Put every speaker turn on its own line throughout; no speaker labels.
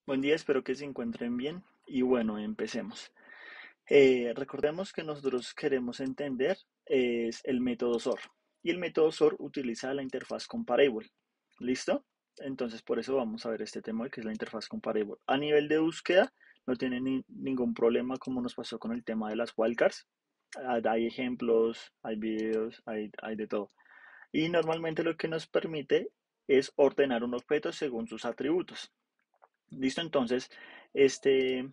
Buen día, espero que se encuentren bien y bueno, empecemos. Recordemos que nosotros queremos entender es el método SOR y el método SOR utiliza la interfaz comparable. ¿Listo? Entonces por eso vamos a ver este tema que es la interfaz comparable. A nivel de búsqueda no tiene ningún problema como nos pasó con el tema de las wildcards. Hay ejemplos, hay videos, hay de todo. Y normalmente lo que nos permite es ordenar un objeto según sus atributos. ¿Listo? Entonces, este,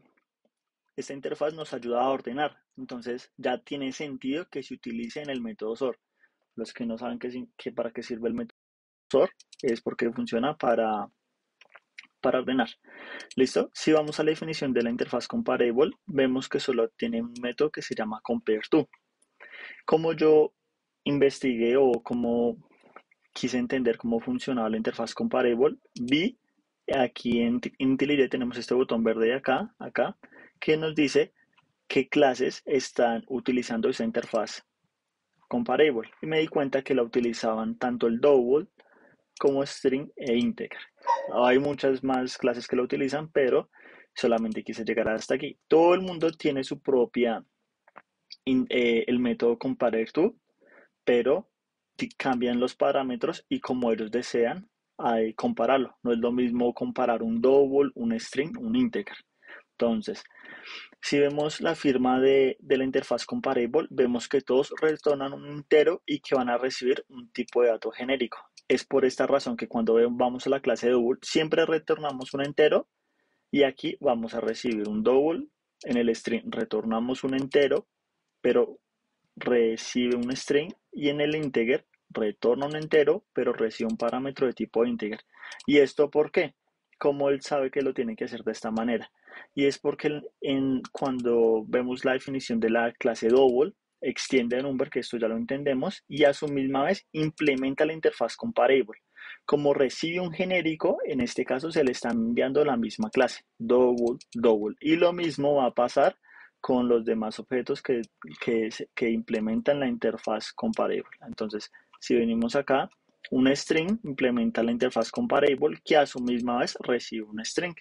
esta interfaz nos ayuda a ordenar. Entonces, ya tiene sentido que se utilice en el método SOR. Los que no saben que para qué sirve el método SOR es porque funciona para ordenar. ¿Listo? Si vamos a la definición de la interfaz comparable, vemos que solo tiene un método que se llama compareTo. Como yo investigué o como quise entender cómo funcionaba la interfaz comparable, vi aquí en IntelliJ tenemos este botón verde de acá, que nos dice qué clases están utilizando esa interfaz comparable. Y me di cuenta que la utilizaban tanto el double como string e integer. Hay muchas más clases que la utilizan, pero solamente quise llegar hasta aquí. Todo el mundo tiene su propia, el método compareTo, pero cambian los parámetros y como ellos desean compararlo. No es lo mismo comparar un double, un string, un integer. Entonces, si vemos la firma de la interfaz comparable, vemos que todos retornan un entero y que van a recibir un tipo de dato genérico. Es por esta razón que cuando vamos a la clase double, siempre retornamos un entero y aquí vamos a recibir un double. En el string retornamos un entero, pero recibe un string y en el integer retorna un entero, pero recibe un parámetro de tipo integer. ¿Y esto por qué? Como él sabe que lo tiene que hacer de esta manera. Y es porque cuando vemos la definición de la clase double, extiende el number, que esto ya lo entendemos, y a su misma vez implementa la interfaz comparable. Como recibe un genérico, en este caso se le está enviando la misma clase, double, double. Y lo mismo va a pasar con los demás objetos que implementan la interfaz comparable. Entonces, si venimos acá, un string implementa la interfaz comparable que a su misma vez recibe un string.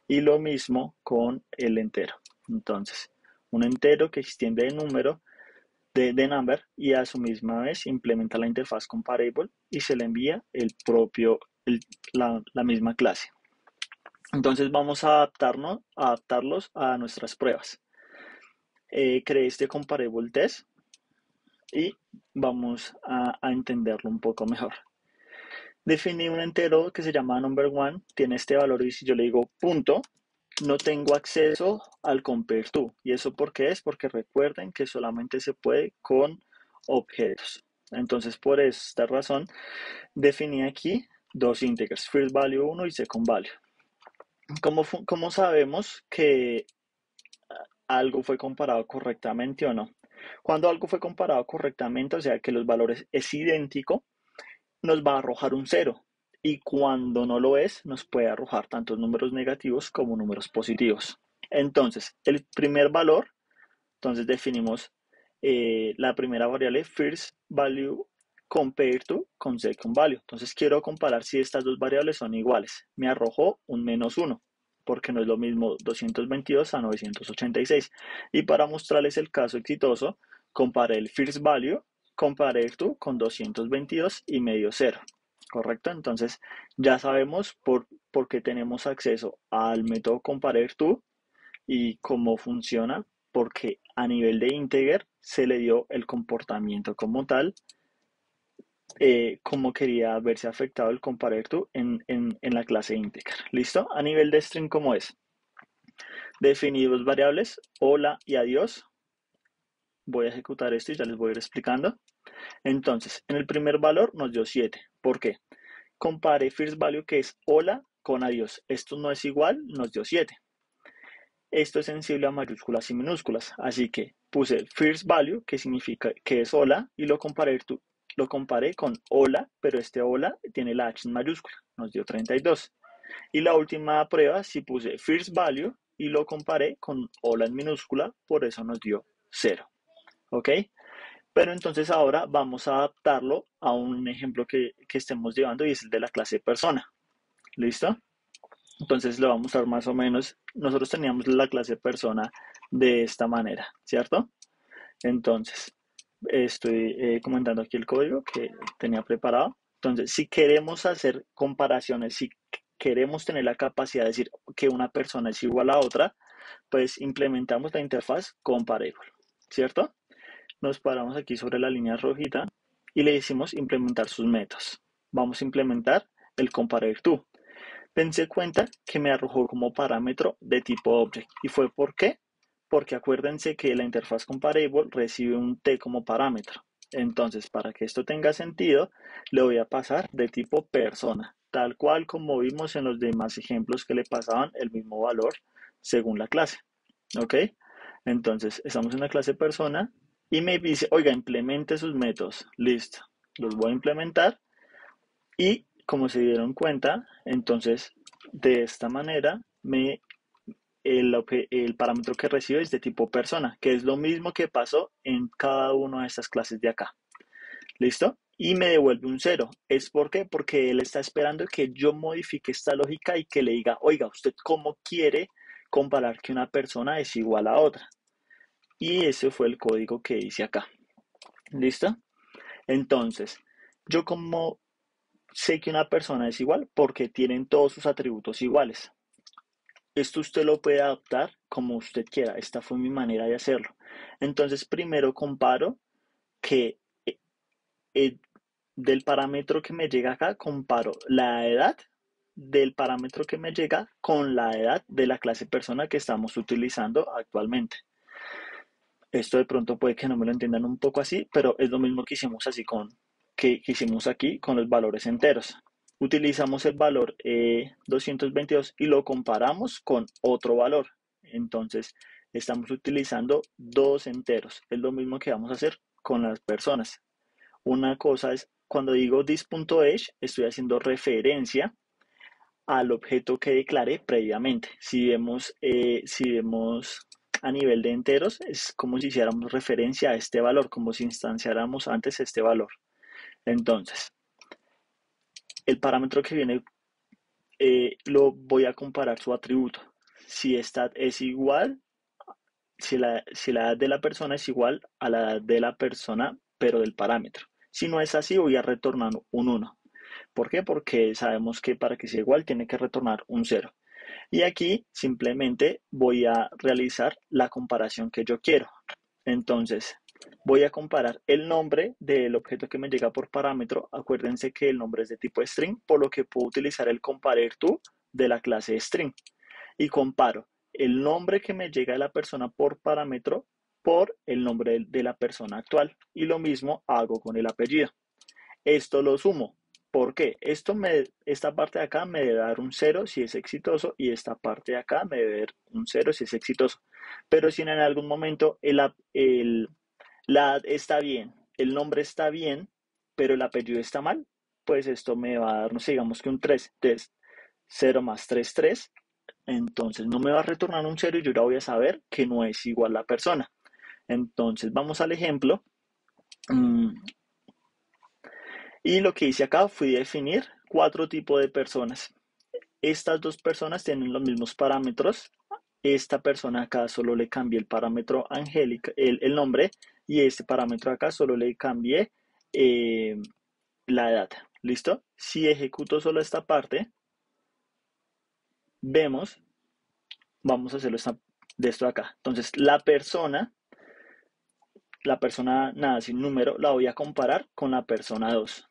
Y lo mismo con el entero. Entonces, un entero que extiende de número de number y a su misma vez implementa la interfaz comparable y se le envía la misma clase. Entonces vamos a adaptarlos a nuestras pruebas. Creé este comparable test y vamos a entenderlo un poco mejor. Definí un entero que se llama number1, tiene este valor y si yo le digo punto, no tengo acceso al compareTo. ¿Y eso por qué es? Porque recuerden que solamente se puede con objetos. Entonces, por esta razón, definí aquí dos integers, first value 1 y second value. ¿Cómo sabemos que algo fue comparado correctamente o no? Cuando algo fue comparado correctamente, o sea que los valores es idéntico, nos va a arrojar un cero. Y cuando no lo es, nos puede arrojar tanto números negativos como números positivos. Entonces, el primer valor, entonces definimos la primera variable first value compare to con second value. Entonces quiero comparar si estas dos variables son iguales. Me arrojó un -1 porque no es lo mismo 222 a 986. Y para mostrarles el caso exitoso, comparé el first value, compare to con 222 y medio cero. ¿Correcto? Entonces ya sabemos por qué tenemos acceso al método compareTo y cómo funciona, porque a nivel de integer se le dio el comportamiento como tal, cómo quería verse afectado el compareTo en la clase integer. ¿Listo? A nivel de string, ¿cómo es? Definí dos variables, hola y adiós. Voy a ejecutar esto y ya les voy a ir explicando. Entonces, en el primer valor nos dio 7. ¿Por qué? Compare first value que es hola con adiós. Esto no es igual, nos dio 7. Esto es sensible a mayúsculas y minúsculas, así que puse first value, que significa que es hola, y lo comparé con hola, pero este hola tiene la H en mayúscula, nos dio 32. Y la última prueba, si puse first value y lo comparé con hola en minúscula, por eso nos dio 0. ¿Ok? Pero entonces ahora vamos a adaptarlo a un ejemplo que estemos llevando y es el de la clase persona. ¿Listo? Entonces le voy a mostrar más o menos. Nosotros teníamos la clase persona de esta manera, ¿cierto? Entonces, estoy comentando aquí el código que tenía preparado. Entonces, si queremos hacer comparaciones, si queremos tener la capacidad de decir que una persona es igual a otra, pues implementamos la interfaz comparable, ¿cierto? Nos paramos aquí sobre la línea rojita y le decimos implementar sus métodos. Vamos a implementar el compare_to. Dense cuenta que me arrojó como parámetro de tipo object. ¿Y fue por qué? Porque acuérdense que la interfaz comparable recibe un t como parámetro. Entonces, para que esto tenga sentido, le voy a pasar de tipo persona, tal cual como vimos en los demás ejemplos que le pasaban el mismo valor según la clase. ¿Ok? Entonces, estamos en la clase persona y me dice, oiga, implemente sus métodos. Listo. Los voy a implementar y como se dieron cuenta, entonces de esta manera el parámetro que recibe es de tipo persona, que es lo mismo que pasó en cada una de estas clases de acá. ¿Listo? Y me devuelve un cero. ¿Es por qué? Porque él está esperando que yo modifique esta lógica y que le diga, oiga, ¿usted cómo quiere comparar que una persona es igual a otra? Y ese fue el código que hice acá. ¿Listo? Entonces, yo como sé que una persona es igual porque tienen todos sus atributos iguales. Esto usted lo puede adaptar como usted quiera. Esta fue mi manera de hacerlo. Entonces, primero comparo que eh, del parámetro que me llega acá, comparo la edad del parámetro que me llega con la edad de la clase persona que estamos utilizando actualmente. Esto de pronto puede que no me lo entiendan un poco así, pero es lo mismo que hicimos así que hicimos aquí con los valores enteros. Utilizamos el valor 222 y lo comparamos con otro valor. Entonces, estamos utilizando dos enteros. Es lo mismo que vamos a hacer con las personas. Una cosa es, cuando digo this.age, estoy haciendo referencia al objeto que declaré previamente. Si vemos a nivel de enteros, es como si hiciéramos referencia a este valor, como si instanciáramos antes este valor. Entonces, el parámetro que viene lo voy a comparar su atributo. Si stat es igual, si la edad de la persona es igual a la edad de la persona, pero del parámetro. Si no es así, voy a retornar un 1. ¿Por qué? Porque sabemos que para que sea igual tiene que retornar un 0. Y aquí simplemente voy a realizar la comparación que yo quiero. Entonces, voy a comparar el nombre del objeto que me llega por parámetro. Acuérdense que el nombre es de tipo string, por lo que puedo utilizar el compare_to de la clase string. Y comparo el nombre que me llega de la persona por parámetro por el nombre de la persona actual. Y lo mismo hago con el apellido. Esto lo sumo. ¿Por qué? Esta parte de acá me debe dar un cero si es exitoso y esta parte de acá me debe dar un cero si es exitoso. Pero si en algún momento la está bien, el nombre está bien, pero el apellido está mal, pues esto me va a dar, no sé, digamos que un 3. Entonces, 0 más 3, 3. Entonces no me va a retornar un cero y yo ya voy a saber que no es igual la persona. Entonces vamos al ejemplo. Mm, Y lo que hice acá fue definir cuatro tipos de personas. Estas dos personas tienen los mismos parámetros. Esta persona acá solo le cambié el parámetro Angélica, el nombre, y este parámetro acá solo le cambié eh, la edad. ¿Listo? Si ejecuto solo esta parte, vemos, vamos a hacerlo de esto acá. Entonces, la persona nada sin número, la voy a comparar con la persona 2.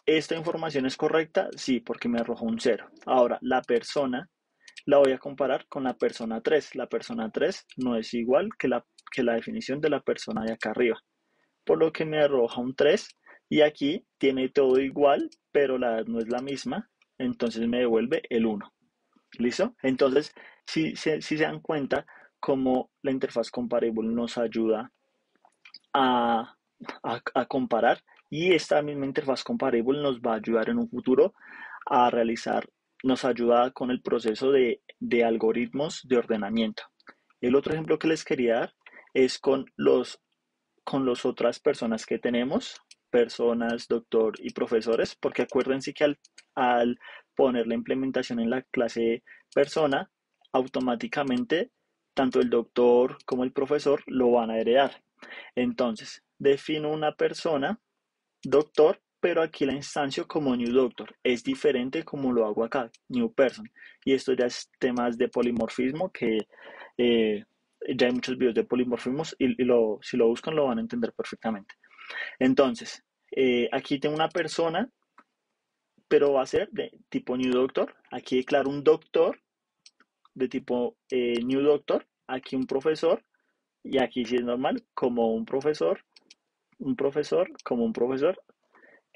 ¿Esta información es correcta? Sí, porque me arrojó un cero. Ahora, la persona la voy a comparar con la persona 3. La persona 3 no es igual que la definición de la persona de acá arriba, por lo que me arroja un 3. Y aquí tiene todo igual, pero la edad no es la misma, entonces me devuelve el 1. ¿Listo? Entonces, si se dan cuenta, cómo la interfaz comparable nos ayuda a, a comparar, y esta misma interfaz comparable nos va a ayudar en un futuro a realizar, nos ayuda con el proceso de algoritmos de ordenamiento. El otro ejemplo que les quería dar es con los otras personas que tenemos. personas, doctor y profesores, porque acuérdense que al poner la implementación en la clase persona, automáticamente tanto el doctor como el profesor lo van a heredar. Entonces, defino una persona, doctor, pero aquí la instancio como new doctor. Es diferente como lo hago acá, new person. Y esto ya es temas de polimorfismo que eh, ya hay muchos videos de polimorfismos y si lo buscan lo van a entender perfectamente. Entonces, aquí tengo una persona, pero va a ser de tipo New Doctor. Aquí declaro un doctor de tipo New Doctor. Aquí un profesor. Y aquí sí es normal, como un profesor, como un profesor.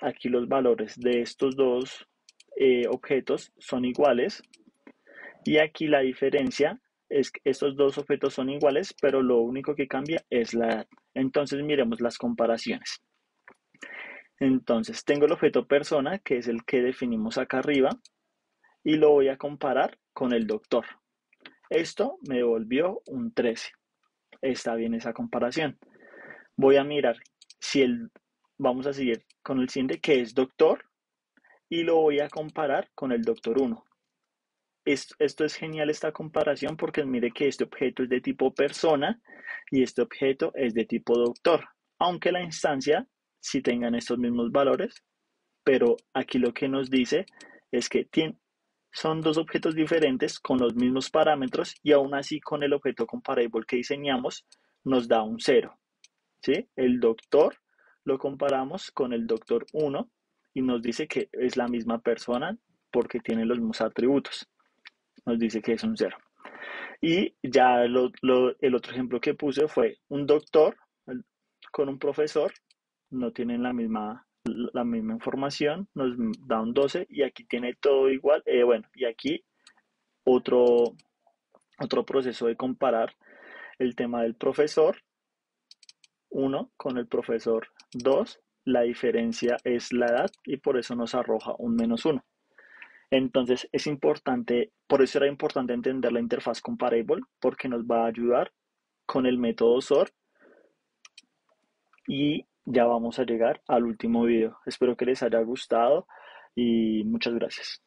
Aquí los valores de estos dos objetos son iguales. Y aquí la diferencia es que estos dos objetos son iguales, pero lo único que cambia es la edad. Entonces miremos las comparaciones. Entonces, tengo el objeto persona, que es el que definimos acá arriba, y lo voy a comparar con el doctor. Esto me devolvió un 13. Está bien esa comparación. Voy a mirar si vamos a seguir con el siguiente, que es doctor, y lo voy a comparar con el doctor 1. Esto es genial esta comparación porque mire que este objeto es de tipo persona y este objeto es de tipo doctor. Aunque la instancia sí tengan estos mismos valores, pero aquí lo que nos dice es que son dos objetos diferentes con los mismos parámetros y aún así con el objeto comparable que diseñamos nos da un 0. ¿Sí? El doctor lo comparamos con el doctor 1 y nos dice que es la misma persona porque tiene los mismos atributos. Nos dice que es un 0. Y ya el otro ejemplo que puse fue un doctor con un profesor, no tienen la misma información, nos da un 12 y aquí tiene todo igual. Bueno, y aquí otro, otro proceso de comparar el tema del profesor 1 con el profesor 2. La diferencia es la edad y por eso nos arroja un -1. Entonces es importante, por eso era importante entender la interfaz comparable porque nos va a ayudar con el método SOR y ya vamos a llegar al último video. Espero que les haya gustado y muchas gracias.